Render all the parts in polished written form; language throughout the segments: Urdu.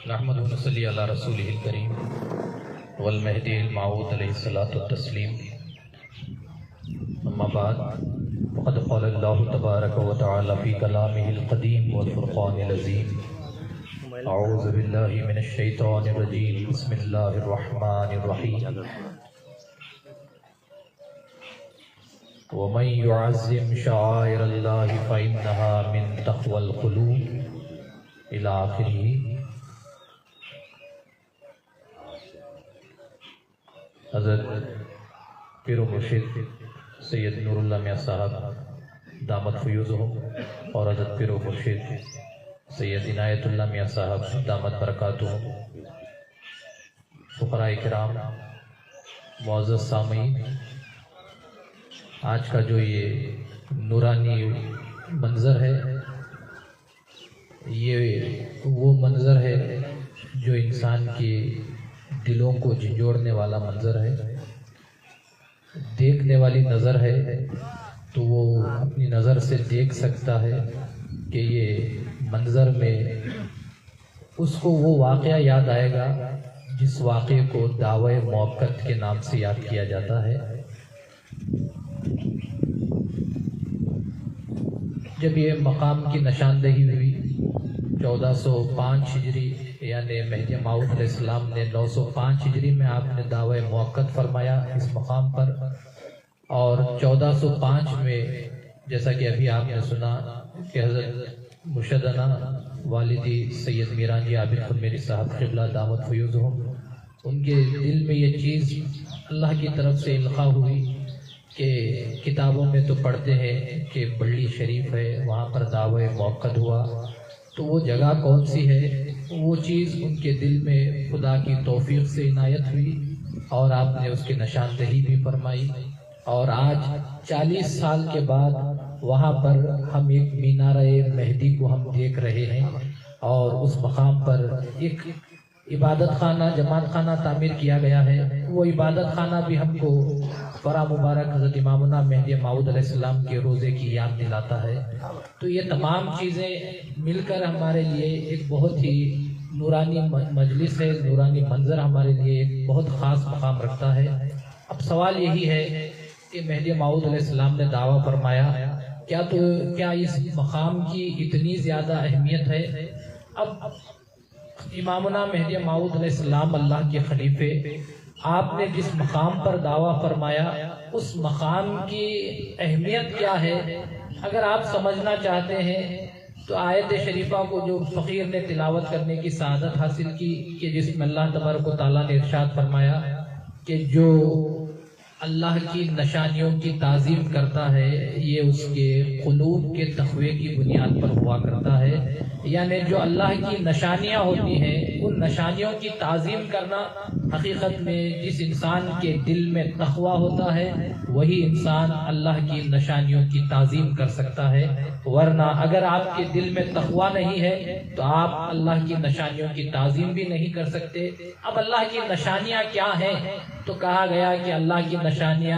نحمد و نصلی علی رسولہ الکریم والمہدی الموعود علیہ الصلاۃ والتسلیم، اما بعد فقد قال اللہ تبارک و تعالی فی کلامہ القدیم والفرقان العظیم، اعوذ باللہ من الشیطان الرجیم، بسم اللہ الرحمن الرحیم، ومن يعظم شعائر اللہ فإنها من تقوى القلوب الی آخرہ۔ حضرت پیر و مرشد سید نور اللہ میاں صاحب دامت فیوزہم اور حضرت پیر و مرشد سید عنایت اللہ میاں صاحب دامت برکاتہم، فقراء کرام، معزز سامعین، آج کا جو یہ نورانی منظر ہے، یہ وہ منظر ہے جو انسان کے دلوں کو جھنجھوڑنے والا منظر ہے۔ دیکھنے والی نظر ہے تو وہ اپنی نظر سے دیکھ سکتا ہے کہ یہ منظر میں اس کو وہ واقعہ یاد آئے گا جس واقعے کو دعوی موقت کے نام سے یاد کیا جاتا ہے۔ جب یہ مقام کی نشاندہی ہوئی 1405 ہجری، یعنی مہدی موعود علیہ السلام نے 905 ہجری میں آپ نے دعوی موقت فرمایا اس مقام پر، اور 1405 میں جیسا کہ ابھی آپ نے سنا کہ حضرت مرشدنا والدی سید میران جی عابد خمیری صاحب قبلہ دامت فیوزہم، ان کے دل میں یہ چیز اللہ کی طرف سے القاء ہوئی کہ کتابوں میں تو پڑھتے ہیں کہ بڑی شریف ہے، وہاں پر دعوی موقت ہوا، تو وہ جگہ کون سی ہے؟ وہ چیز ان کے دل میں خدا کی توفیق سے عنایت ہوئی اور آپ نے اس کی نشاندہی بھی فرمائی، اور آج 40 سال کے بعد وہاں پر ہم ایک مینارہ مہدی کو ہم دیکھ رہے ہیں، اور اس مقام پر ایک عبادت خانہ، جماعت خانہ تعمیر کیا گیا ہے۔ وہ عبادت خانہ بھی ہم کو فرا مبارک حضرت امامنا مہدی موعود علیہ السلام کے روزے کی یاد دلاتا ہے۔ تو یہ تمام چیزیں مل کر ہمارے لیے ایک بہت ہی نورانی مجلس ہے، نورانی منظر ہمارے لیے ایک بہت خاص مقام رکھتا ہے۔ اب سوال یہی ہے کہ مہدی موعود علیہ السلام نے دعویٰ فرمایا، کیا اس مقام کی اتنی زیادہ اہمیت ہے؟ اب امامنا مہدی موعود علیہ السلام اللہ کے خلیفے، آپ نے جس مقام پر دعویٰ فرمایا اس مقام کی اہمیت کیا ہے؟ اگر آپ سمجھنا چاہتے ہیں تو آیت شریفہ کو جو فقیر نے تلاوت کرنے کی سعادت حاصل کی کہ جس میں اللہ تبارک و تعالیٰ نے ارشاد فرمایا کہ جو اللہ کی نشانیوں کی تعظیم کرتا ہے یہ اس کے قلوب کے تقوی کی بنیاد پر ہوا کرتا ہے، یعنی جو اللہ کی نشانیاں ہوتی ہیں ان نشانیوں کی تعظیم کرنا، حقیقت میں جس انسان کے دل میں تقوی ہوتا ہے وہی انسان اللہ کی نشانیوں کی تعظیم کر سکتا ہے، ورنہ اگر آپ کے دل میں تقوی نہیں ہے تو آپ اللہ کی نشانیوں کی تعظیم بھی نہیں کر سکتے۔ اب اللہ کی نشانیاں کیا ہیں؟ تو کہا گیا کہ اللہ کی نشانیاں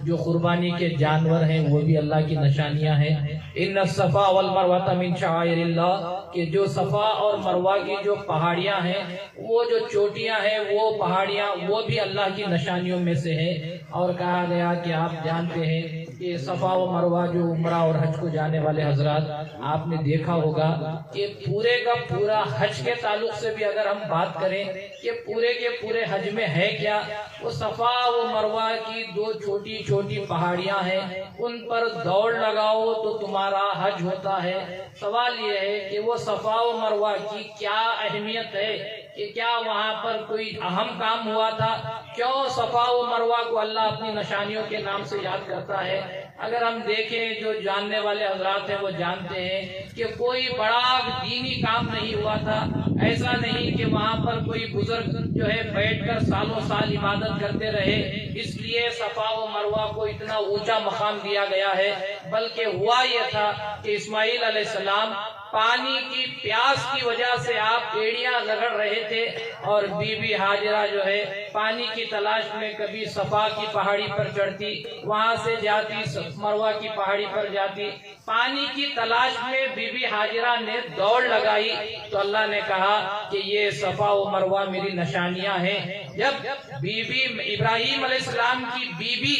جو قربانی کے جانور ہیں وہ بھی اللہ کی نشانیاں ہیں۔ ان الصفا والمروہ من شعائر اللہ، کہ جو صفا اور مروہ کی جو پہاڑیاں ہیں، وہ جو چوٹیاں ہیں، وہ پہاڑیاں وہ بھی اللہ کی نشانیوں میں سے ہیں۔ اور کہا گیا کہ آپ جانتے ہیں کہ صفا و مروہ جو عمرہ اور حج کو جانے والے حضرات، آپ نے دیکھا ہوگا کہ پورے کا پورا حج کے تعلق سے بھی اگر ہم بات کریں کہ پورے کے پورے حج میں ہے کیا، وہ صفا و مروہ کی دو چھوٹی چھوٹی پہاڑیاں ہیں، ان پر دوڑ لگاؤ تو تمہارا حج ہوتا ہے۔ سوال یہ ہے کہ وہ صفا و مروہ کی کیا اہمیت ہے، کہ کیا وہاں پر کوئی اہم کام ہوا تھا؟ کیوں صفا و مروہ کو اللہ اپنی نشانیوں کے نام سے یاد کرتا ہے؟ اگر ہم دیکھیں جو جاننے والے حضرات ہیں وہ جانتے ہیں کہ کوئی بڑا دینی کام نہیں ہوا تھا، ایسا نہیں کہ وہاں پر کوئی بزرگ جو ہے بیٹھ کر سالوں سال عبادت کرتے رہے اس لیے صفا و مروہ کو اتنا اونچا مقام دیا گیا ہے، بلکہ ہوا یہ تھا کہ اسماعیل علیہ السلام پانی کی پیاس کی وجہ سے آپ ایڑیاں رگڑ رہے تھے، اور بی بی ہاجرہ جو ہے پانی کی تلاش میں کبھی صفا کی پہاڑی پر چڑھتی، وہاں سے جاتی مروہ کی پہاڑی پر جاتی، پانی کی تلاش میں بی بی ہاجرہ نے دوڑ لگائی تو اللہ نے کہا کہ یہ صفا و مروہ میری نشانیاں ہیں۔ جب بی بی ابراہیم علیہ السلام کی بیوی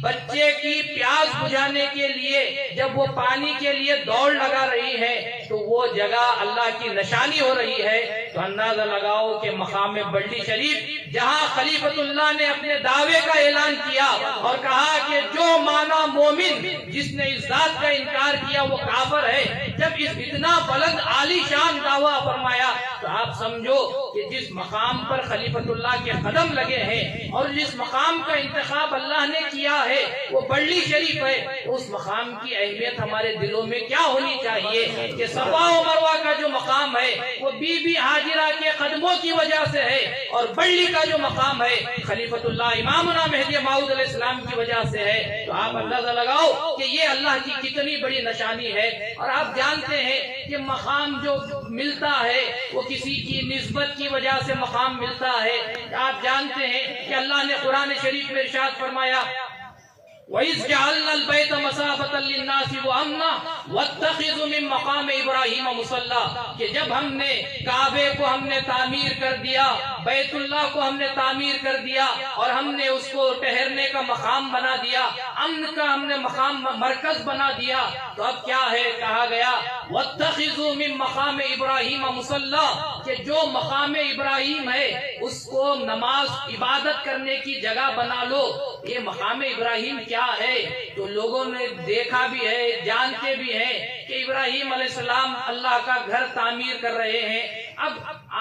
بچے کی پیاس بجھانے کے لیے جب وہ پانی کے لیے دوڑ لگا رہی ہے تو وہ جگہ اللہ کی نشانی ہو رہی ہے، تو اندازہ لگاؤ کہ مقام بلڈی شریف جہاں خلیفۃ اللہ نے اپنے دعوے کا اعلان کیا اور کہا کہ جو مانا مومن جس نے اس ذات کا انکار کیا وہ کافر ہے، جب اس اتنا بلند عالی شان دعویٰ فرمایا تو آپ سمجھو کہ جس مقام پر خلیفۃ اللہ کے قدم لگے ہیں اور جس مقام کا انتخاب اللہ نے کیا ہے وہ بلڈی شریف ہے، اس مقام کی اہمیت ہمارے دلوں میں کیا ہونی چاہیے کہ صفا و مروہ کا جو مقام ہے وہ بی بی ہاجرہ کے قدموں کی وجہ سے ہے، اور بلڈی کا جو مقام ہے خلیفۃ اللہ امامنا مہدی موعود علیہ السلام کی وجہ سے ہے۔ تو آپ اندازہ لگاؤ کہ یہ اللہ کی کتنی بڑی نشانی ہے۔ اور آپ جانتے ہیں کہ مقام جو ملتا ہے وہ کسی کی نسبت کی وجہ سے مقام ملتا ہے۔ آپ جانتے ہیں کہ اللہ نے قرآن شریف میں ارشاد فرمایا وَإِذْ جَعَلْنَا الْبَيْتَ مَثَابَةً لِلنَّاسِ وَأَمْنًا وَاتَّخِذُوا مِن مَّقَامِ إِبْرَاہِیمَ مُصَلًّى، کہ جب ہم نے کعبے کو ہم نے تعمیر کر دیا، بیت اللہ کو ہم نے تعمیر کر دیا اور ہم نے اس کو ٹہرنے کا مقام بنا دیا، امن کا ہم نے مقام مرکز بنا دیا، تو اب کیا ہے کہا گیا وَاتَّخِذُوا مِن مَّقَامِ إِبْرَاہِیمَ مُصَلًّى، کہ جو مقام ابراہیم ہے اس کو نماز عبادت کرنے کی جگہ بنا لو۔ یہ مقام ابراہیم کیا ہے؟ تو لوگوں نے دیکھا بھی ہے، جانتے بھی ہیں کہ ابراہیم علیہ السلام اللہ کا گھر تعمیر کر رہے ہیں۔ اب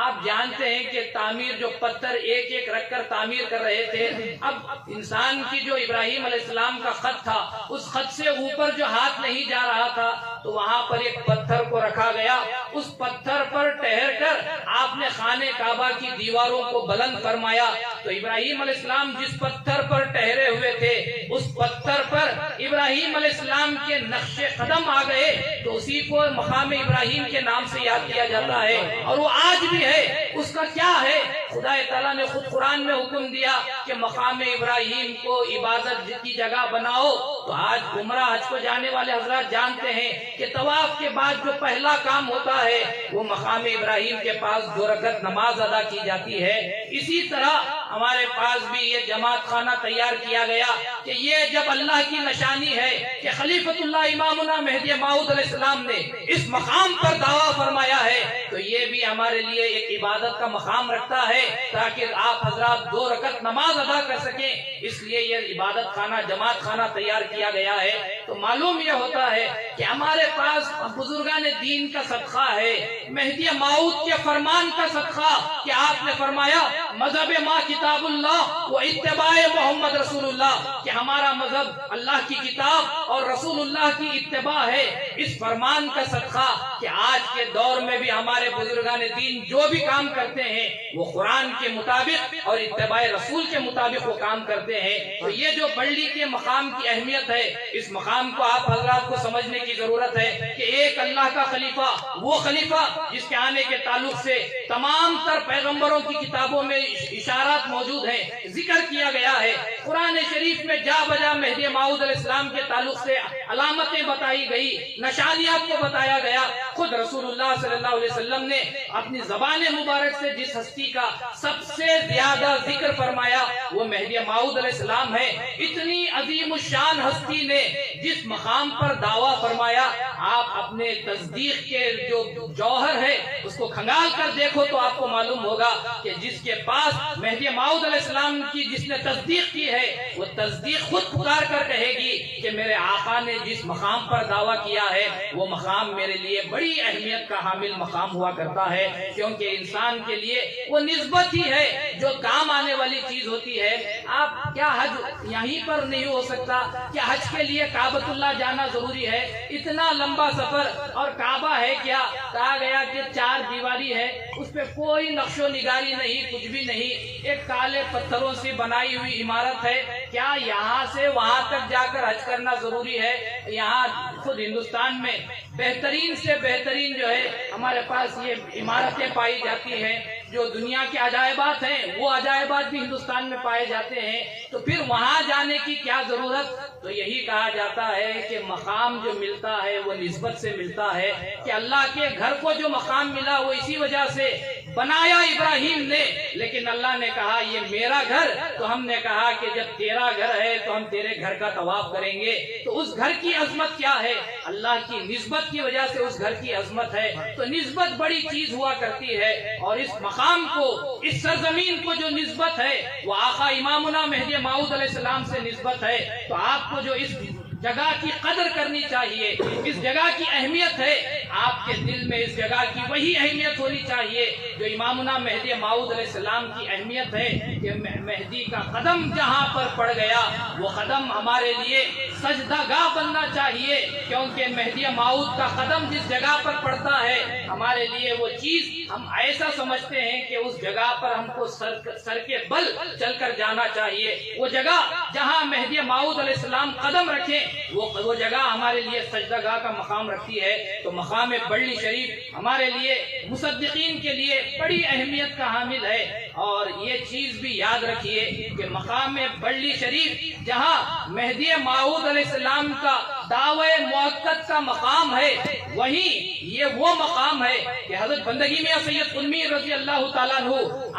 آپ جانتے ہیں کہ تعمیر جو پتھر ایک ایک رکھ کر تعمیر کر رہے تھے، اب انسان کی جو ابراہیم علیہ السلام کا خط تھا اس خط سے اوپر جو ہاتھ نہیں جا رہا تھا تو وہاں پر ایک پتھر کو رکھا گیا، اس پتھر پر ٹہر کر آپ نے خانہ کعبہ کی دیواروں کو بلند فرمایا۔ تو ابراہیم علیہ السلام جس پتھر پر ٹہرے ہوئے تھے اس پتھر پر ابراہیم علیہ السلام کے نقش قدم آ گئے، تو اسی کو مقام ابراہیم کے نام سے یاد کیا جاتا ہے، اور وہ آج بھی ہے۔ اس کا کیا ہے؟ خدا تعالیٰ نے خود قرآن میں حکم دیا کہ مقام ابراہیم کو عبادت کی جگہ بناؤ۔ تو آج عمرہ حج کو جانے والے حضرات جانتے ہیں کہ طواف کے بعد جو پہلا کام ہوتا ہے وہ مقام ابراہیم کے پاس 2 رکعت نماز ادا کی جاتی ہے۔ اسی طرح ہمارے پاس بھی یہ جماعت خانہ تیار کیا گیا کہ یہ جب اللہ کی نشانی ہے کہ خلیفۃ اللہ امامنا مہدی موعود علیہ السلام نے اس مقام پر دعویٰ فرمایا ہے، تو یہ بھی ہمارے لیے ایک عبادت کا مقام رکھتا ہے تاکہ آپ حضرات 2 رکعت نماز ادا کر سکیں، اس لیے یہ عبادت خانہ جماعت خانہ تیار کیا گیا ہے۔ تو معلوم یہ ہوتا ہے کہ ہمارے پاس بزرگان دین کا صدقہ ہے، مہدی موعود کے فرمان کا صدقہ کہ آپ نے فرمایا مذہب ما کتاب اللہ و اتباع محمد رسول اللہ، کہ ہمارا مذہب اللہ کی کتاب اور رسول اللہ کی اتباع ہے۔ اس فرمان کا صدقہ کہ آج کے دور میں بھی ہمارے بزرگان دین جو بھی کام کرتے ہیں وہ قرآن کے مطابق اور اتباع رسول کے مطابق وہ کام کرتے ہیں۔ تو یہ جو بلڈی کے مقام کی اہمیت ہے، اس مقام کو آپ حضرات کو سمجھنے کی ضرورت ہے کہ ایک اللہ کا خلیفہ، وہ خلیفہ جس کے آنے کے تعلق سے تمام تر پیغمبروں کی کتابوں میں اشارات موجود ہیں، ذکر کیا گیا ہے۔ قرآن شریف میں جا بجا مہدی موعود علیہ السلام کے تعلق سے علامتیں بتائی گئی، نشانیات کو بتایا گیا۔ خود رسول اللہ صلی اللہ علیہ وسلم نے اپنی زبان مبارک سے جس ہستی کا سب سے زیادہ ذکر فرمایا وہ مہدی موعود علیہ السلام ہے۔ اتنی عظیم الشان ہستی نے جس مقام پر دعویٰ فرمایا، آپ اپنے تصدیق کے جو جوہر ہے اس کو کھنگال کر دیکھو تو آپ کو معلوم ہوگا کہ جس کے پاس مہدی موعود علیہ السلام کی جس نے تصدیق کی ہے وہ تصدیق خود پکار کر کہے گی کہ میرے آقا نے جس مقام پر دعویٰ کیا ہے وہ مقام میرے لیے بڑی اہمیت کا حامل مقام ہوا کرتا ہے، کیونکہ انسان کے لیے وہ نسبت ہی ہے جو کام آنے والی چیز ہوتی ہے۔ آپ کیا حج یہیں پر نہیں ہو سکتا؟ کیا حج کے لیے کعبۃ اللہ جانا ضروری ہے؟ اتنا لمبا سفر، اور کعبہ ہے کیا؟ کہا گیا کہ 4 دیواری ہے، اس پہ کوئی نقش و نگاری نہیں، کچھ بھی نہیں، ایک کالے پتھروں سے بنائی ہوئی عمارت ہے۔ کیا یہاں سے وہاں تک جا کر حج کرنا ضروری ہے؟ یہاں خود ہندوستان میں بہترین سے بہترین جو ہے ہمارے پاس یہ عمارتیں پائی جاتی ہیں، جو دنیا کے عجائبات ہیں وہ عجائبات بھی ہندوستان میں پائے جاتے ہیں، تو پھر وہاں جانے کی کیا ضرورت؟ تو یہی کہا جاتا ہے کہ مقام جو ملتا ہے وہ نسبت سے ملتا ہے، کہ اللہ کے گھر کو جو مقام ملا وہ اسی وجہ سے بنایا ابراہیم نے، لیکن اللہ نے کہا یہ میرا گھر، تو ہم نے کہا کہ جب تیرا گھر ہے تو ہم تیرے گھر کا طواف کریں گے۔ تو اس گھر کی عظمت کیا ہے؟ اللہ کی نسبت کی وجہ سے اس گھر کی عظمت ہے۔ تو نسبت بڑی چیز ہوا کرتی ہے، اور اس مقام کو، اس سرزمین کو جو نسبت ہے وہ آقا امامنا مہدی موعود علیہ السلام سے نسبت ہے۔ تو آپ کو جو اس جگہ کی قدر کرنی چاہیے، اس جگہ کی اہمیت ہے، آپ کے دل میں اس جگہ کی وہی اہمیت ہونی چاہیے جو امامنا مہدی موعود علیہ السلام کی اہمیت ہے، کہ مہدی کا قدم جہاں پر پڑ گیا وہ قدم ہمارے لیے سجدہ گاہ بننا چاہیے، کیونکہ مہدی موعود کا قدم جس جگہ پر پڑتا ہے ہمارے لیے وہ چیز ہم ایسا سمجھتے ہیں کہ اس جگہ پر ہم کو سر کے بل چل کر جانا چاہیے۔ وہ جگہ جہاں مہدی موعود علیہ السلام قدم رکھیں وہ جگہ ہمارے لیے سجدہ گاہ کا مقام رکھتی ہے۔ تو مقام بڑلی شریف ہمارے لیے مصدقین کے لیے بڑی اہمیت کا حامل ہے، اور یہ چیز بھی یاد رکھیے کہ مقام بڑلی شریف جہاں مہدی موعود علیہ السلام کا دعوی موقت کا مقام ہے، وہیں یہ وہ مقام ہے کہ حضرت بندگی میاں سید قطمی رضی اللہ تعالیٰ عنہ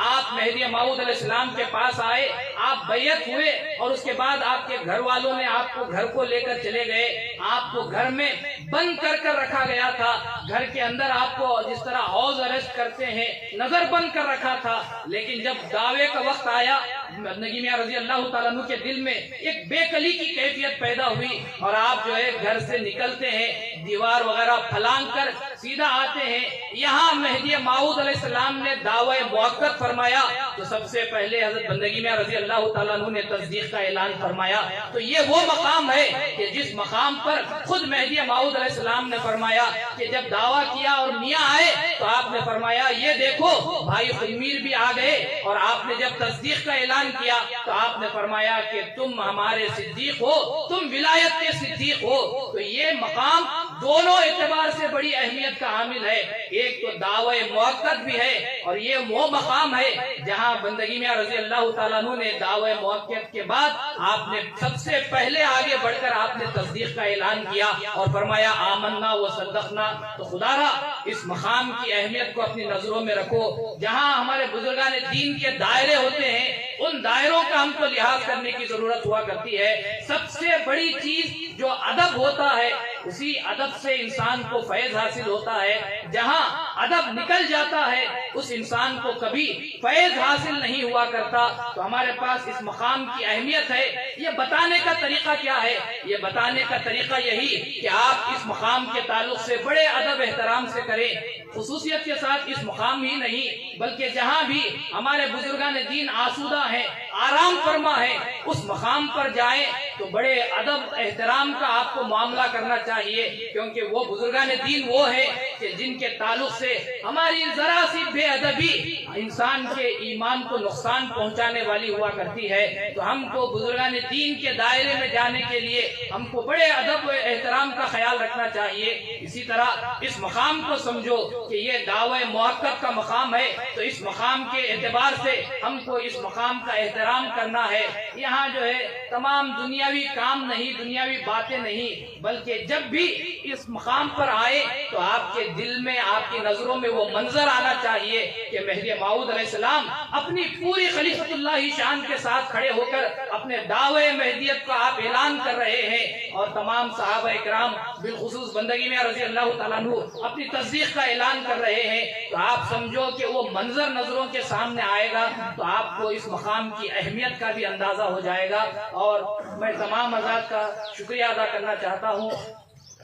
آپ مہدی موعود علیہ السلام کے پاس آئے، آپ بیعت ہوئے، اور اس کے بعد آپ کے گھر والوں نے آپ کو گھر کو لے کر چلے گئے۔ آپ کو گھر میں بند کر رکھا گیا تھا، گھر کے اندر آپ کو جس طرح ہاؤس اریسٹ کرتے ہیں نظر بند کر رکھا تھا، لیکن جب دعوے کا وقت آیا بندگی میاں رضی اللہ تعالیٰ عنہ کے دل میں ایک بے کلی کی کیفیت پیدا ہوئی، اور آپ جو ہے گھر سے نکلتے ہیں، دیوار وغیرہ پھلانگ کر سیدھا آتے ہیں، یہاں مہدی موعود علیہ السلام نے دعوی موقت فرمایا، تو سب سے پہلے حضرت بندگی میاں رضی اللہ تعالیٰ عنہ نے تصدیق کا اعلان فرمایا۔ تو یہ وہ مقام ہے کہ جس مقام پر خود مہدی موعود علیہ السلام نے فرمایا کہ جب دعویٰ کیا اور میاں آئے تو آپ نے فرمایا یہ دیکھو بھائی خمیر بھی آ گئے، اور آپ نے جب تصدیق کا اعلان کیا تو آپ نے فرمایا کہ تم ہمارے صدیق ہو، تم ولایت کے صدیق ہو۔ تو یہ مقام دونوں اعتبار سے بڑی اہمیت کا حامل ہے، ایک تو دعوی موقت بھی ہے، اور یہ وہ مقام ہے جہاں بندگی میاں رضی اللہ تعالیٰ عنہ نے دعوی موقت کے بعد آپ نے سب سے پہلے آگے بڑھ کر آپ نے تصدیق کا اعلان کیا اور فرمایا آمنا و صدقنا۔ تو خدا را اس مقام کی اہمیت کو اپنی نظروں میں رکھو، جہاں ہمارے بزرگان دین کے دائرے ہوتے ہیں ان دائروں کا ہم کو لحاظ کرنے کی ضرورت ہوا کرتی ہے۔ سب سے بڑی چیز جو ادب ہوتا ہے، اسی ادب سے انسان کو فیض حاصل ہوتا ہے، جہاں ادب نکل جاتا ہے اس انسان کو کبھی فیض حاصل نہیں ہوا کرتا۔ تو ہمارے پاس اس مقام کی اہمیت ہے، یہ بتانے کا طریقہ کیا ہے؟ یہ بتانے کا طریقہ یہی کہ آپ اس مقام کے تعلق سے بڑے ادب احترام سے کریں، خصوصیت کے ساتھ اس مقام ہی نہیں بلکہ جہاں بھی ہمارے بزرگان دین آسودہ ہیں، آرام فرما ہے، اس مقام پر جائیں تو بڑے ادب احترام کا آپ کو معاملہ کرنا چاہیے، کیونکہ وہ بزرگان دین وہ ہیں کہ جن کے تعلق سے ہماری ذرا سی بے ادبی انسان کے ایمان کو نقصان پہنچانے والی ہوا کرتی ہے۔ تو ہم کو بزرگان دین کے دائرے میں جانے کے لیے ہم کو بڑے ادب و احترام کا خیال رکھنا چاہیے۔ اسی طرح اس مقام کو سمجھو کہ یہ دعوی موقت کا مقام ہے، تو اس مقام کے اعتبار سے ہم کو اس مقام کا احترام کرنا ہے۔ یہاں جو ہے تمام دنیاوی کام نہیں، دنیاوی باتیں نہیں، بلکہ جب بھی اس مقام پر آئے تو آپ کے دل میں، آپ کی نظروں میں وہ منظر آنا چاہیے کہ مہدی موعود علیہ السلام اپنی پوری خلیفۃ اللہ شان کے ساتھ کھڑے ہو کر اپنے دعوے مہدیت کا آپ اعلان کر رہے ہیں، اور تمام صحابہ اکرام بالخصوص بندگی میاں رضی اللہ تعالیٰ عنہ اپنی تصدیق کا اعلان کر رہے ہیں۔ تو آپ سمجھو کہ وہ منظر نظروں کے سامنے آئے گا تو آپ کو اس مقام کی اہمیت کا بھی اندازہ ہو جائے گا۔ اور میں تمام حضرات کا شکریہ ادا کرنا چاہتا ہوں،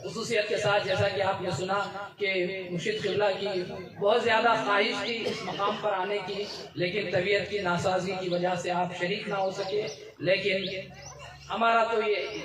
خصوصیت کے ساتھ جیسا کہ آپ نے سنا کہ مرشد قبلہ کی بہت زیادہ خواہش تھی اس مقام پر آنے کی، لیکن طبیعت کی ناسازی کی وجہ سے آپ شریک نہ ہو سکے، لیکن ہمارا تو یہ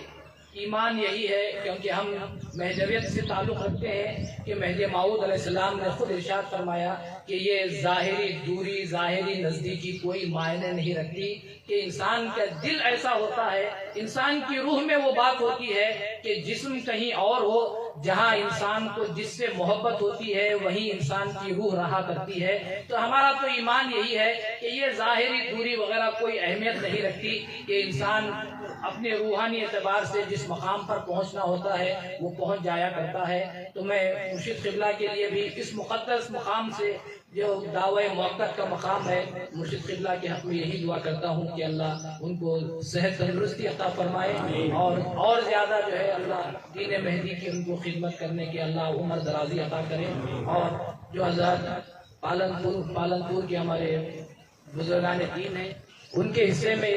ایمان یہی ہے، کیونکہ ہم مہجویت سے تعلق رکھتے ہیں کہ مہدی موعود علیہ السلام نے خود ارشاد فرمایا کہ یہ ظاہری دوری، ظاہری نزدیکی کوئی معنی نہیں رکھتی، کہ انسان کا دل ایسا ہوتا ہے، انسان کی روح میں وہ بات ہوتی ہے کہ جسم کہیں اور ہو، جہاں انسان کو جس سے محبت ہوتی ہے وہیں انسان کی روح رہا کرتی ہے۔ تو ہمارا تو ایمان یہی ہے کہ یہ ظاہری دوری وغیرہ کوئی اہمیت نہیں رکھتی، کہ انسان اپنے روحانی اعتبار سے جس مقام پر پہنچنا ہوتا ہے وہ پہنچ جایا کرتا ہے۔ تو میں مرشد قبلہ کے لیے بھی اس مقدس مقام سے جو دعوی موقت کا مقام ہے، مرشد قبلہ کے حق میں یہی دعا کرتا ہوں کہ اللہ ان کو صحت تندرستی عطا فرمائے، اور زیادہ جو ہے اللہ دین مہدی کی ان کو خدمت کرنے کے اللہ عمر درازی عطا کرے۔ اور جو حضرات پالنپور کے ہمارے بزرگان دین ہیں، ان کے حصے میں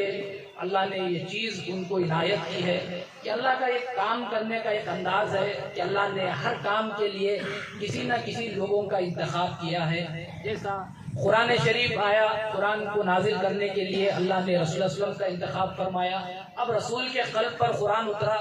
اللہ نے یہ چیز ان کو عنایت کی ہے کہ اللہ کا ایک کام کرنے کا ایک انداز ہے کہ اللہ نے ہر کام کے لیے کسی نہ کسی لوگوں کا انتخاب کیا ہے۔ جیسا قرآن شریف آیا، قرآن کو نازل کرنے کے لیے اللہ نے رسول اللہ صلی اللہ علیہ وسلم کا انتخاب فرمایا۔ اب رسول کے قلب پر قرآن اترا،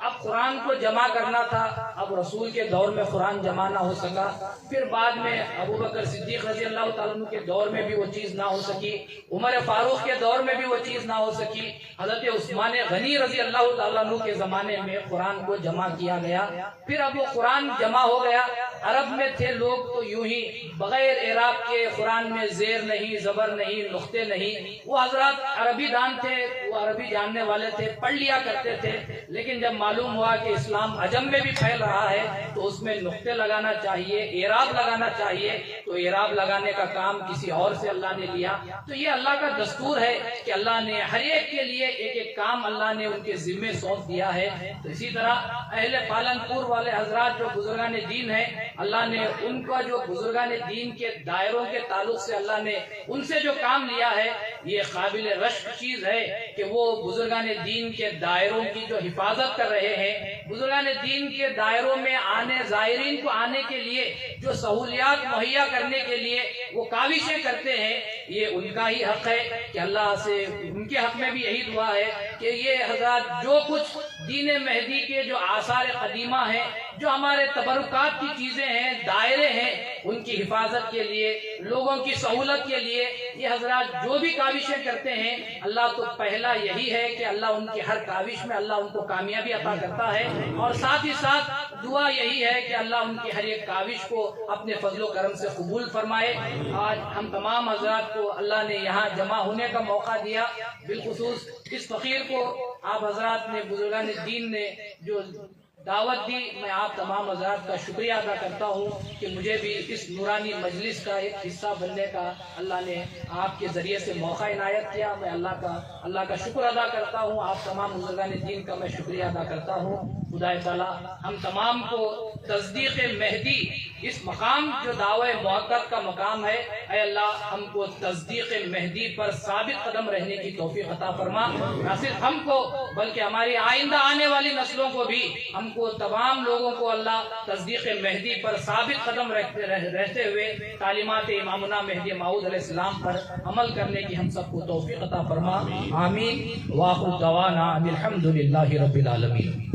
اب قرآن کو جمع کرنا تھا، اب رسول کے دور میں قرآن جمع نہ ہو سکا، پھر بعد میں ابوبکر صدیق رضی اللہ تعالیٰ عنہ کے دور میں بھی وہ چیز نہ ہو سکی، عمر فاروق کے دور میں بھی وہ چیز نہ ہو سکی، حضرت عثمان غنی رضی اللہ تعالیٰ عنہ کے زمانے میں قرآن کو جمع کیا گیا۔ پھر اب وہ قرآن جمع ہو گیا، عرب میں تھے لوگ تو یوں ہی بغیر اعراب کے قرآن میں زیر نہیں، زبر نہیں، نقطے نہیں، وہ حضرات عربی دان تھے، وہ عربی جاننے والے تھے، پڑھ لیا کرتے تھے، لیکن جب معلوم ہوا کہ اسلام عجم میں بھی پھیل رہا ہے تو اس میں نقطے لگانا چاہیے، اعراب لگانا چاہیے، تو اعراب لگانے کا کام کسی اور سے اللہ نے لیا۔ تو یہ اللہ کا دستور ہے کہ اللہ نے ہر ایک کے لیے ایک ایک کام اللہ نے ان کے ذمے سونپ دیا ہے۔ تو اسی طرح اہل پالنپور والے حضرات جو بزرگان دین ہیں، اللہ نے ان کا جو بزرگان دین کے دائروں کے تعلق سے اللہ نے ان سے جو کام لیا ہے، یہ قابل رشک چیز ہے کہ وہ بزرگان دین کے دائروں کی جو حفاظت کر رہے ہیں، بزرگان دین کے دائروں میں آنے زائرین کو آنے کے لیے جو سہولیات مہیا کرنے کے لیے وہ کاوشیں کرتے ہیں، یہ ان کا ہی حق ہے کہ اللہ سے ان کے حق میں بھی یہی دعا ہے کہ یہ حضرات جو کچھ دین مہدی کے جو آثار قدیمہ ہیں، جو ہمارے تبرکات کی چیزیں ہیں، دائرے ہیں، ان کی حفاظت کے لیے، لوگوں کی سہولت کے لیے یہ حضرات جو بھی کاوشیں کرتے ہیں، اللہ تو پہلا یہی ہے کہ اللہ ان کی ہر کاوش میں اللہ ان کو کامیابی عطا کرتا ہے، اور ساتھ ہی ساتھ دعا یہی ہے کہ اللہ ان کی ہر ایک کاوش کو اپنے فضل و کرم سے قبول فرمائے۔ آج ہم تمام حضرات کو اللہ نے یہاں جمع ہونے کا موقع دیا، بالخصوص اس فقیر کو آپ حضرات نے، بزرگان دین نے جو دعوت دی، میں آپ تمام حضرات کا شکریہ ادا کرتا ہوں کہ مجھے بھی اس نورانی مجلس کا ایک حصہ بننے کا اللہ نے آپ کے ذریعے سے موقع عنایت کیا۔ میں اللہ کا شکر ادا کرتا ہوں، آپ تمام بزرگان دین کا میں شکریہ ادا کرتا ہوں۔ خدا تعالیٰ ہم تمام کو تصدیق مہدی، اس مقام جو دعوی موقت کا مقام ہے، اے اللہ ہم کو تصدیق مہدی پر ثابت قدم رہنے کی توفیق عطا فرما۔ نہ صرف ہم کو بلکہ ہماری آئندہ آنے والی نسلوں کو بھی، ہم کو تمام لوگوں کو اللہ تصدیق مہدی پر ثابت قدم رہتے ہوئے تعلیمات امامنا مہدی موعود علیہ السلام پر عمل کرنے کی ہم سب کو توفیق عطا فرما۔ آمین۔ وآخر دعوانا ان الحمد للہ رب العالمین۔